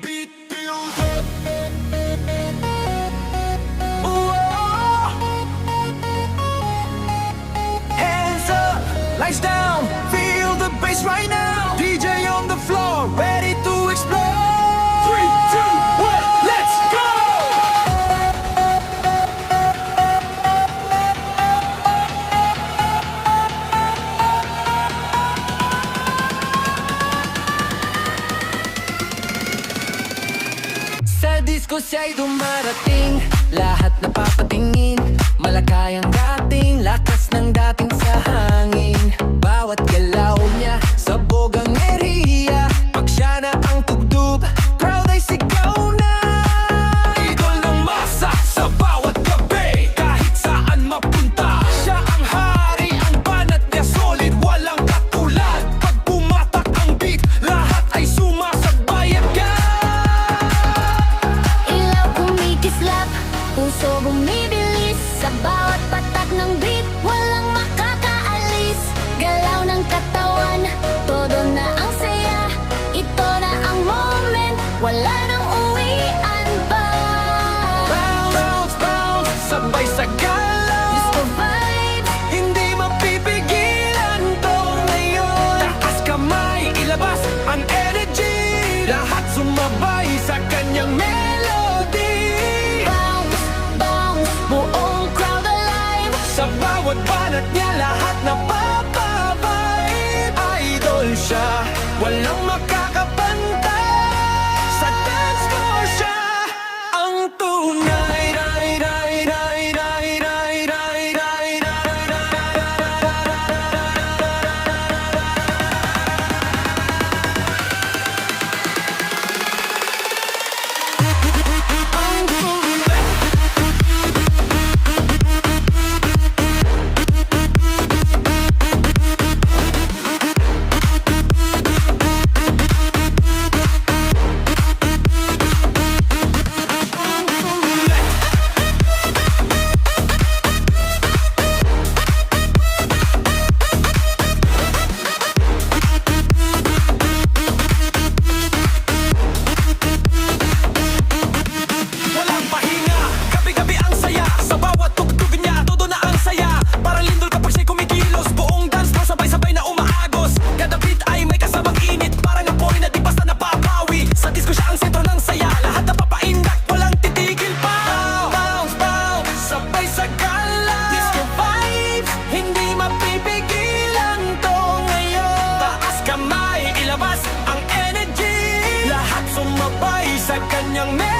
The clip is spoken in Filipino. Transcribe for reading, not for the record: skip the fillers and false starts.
beat build up. Whoa. Hands up, lights down, feel the bass right now. DJ on the floor, ready to explode. 3, 2, 1, let's go! Sa disco siya'y dumarating, lahat napapatingin. Malakay ang dating, lakas ng dating sa hangin. Bawat galaw niya, sabog ang eriya. Pag siya na ang tugtog, proud ay sigaw na. Idol ng masa sa bawat gabi, kahit saan mapunta. Siya ang hari, ang banat niya solid, walang katulad. Pag pumatak ang beat, lahat ay sumasabay agad. Ilaw kumikislap, puso bumibilis. Sa bawat patak ng beat, walang makakaalis. Galaw ng katawan, todo na ang saya. Ito na ang moment, wala nang uwian pa. Bounce, bounce, bounce, sabay sa galaw. Disco vibes, Hindi mapipigilan to ngayon. Taas kamay, ilabas ang energy. Lahat sumabay sa kanyang melody. bounce, bounce, buong crowd alive. Sa bawat banat niya, lahat napapabay. Idol siya, walang makakapantay. Sa dance floor siya, ang tunay. Walang pahinga, gabi-gabi ang saya. Sa bawat tugtog niya, todo na ang saya. Parang lindol kapag siya'y kumikilos. Buong dance floor sabay-sabay na umaagos. Kada beat ay may kasamang init, parang apoy na di basta napapawi. Sa disco siya ang sentro ng saya, lahat napapaindak, walang titigil pa. Bounce, bounce, sabay sa galaw. Disco vibes, hindi mapipigilan to ngayon. Taas kamay, ilabas ang energy. Lahat sumabay sa kanyang melody.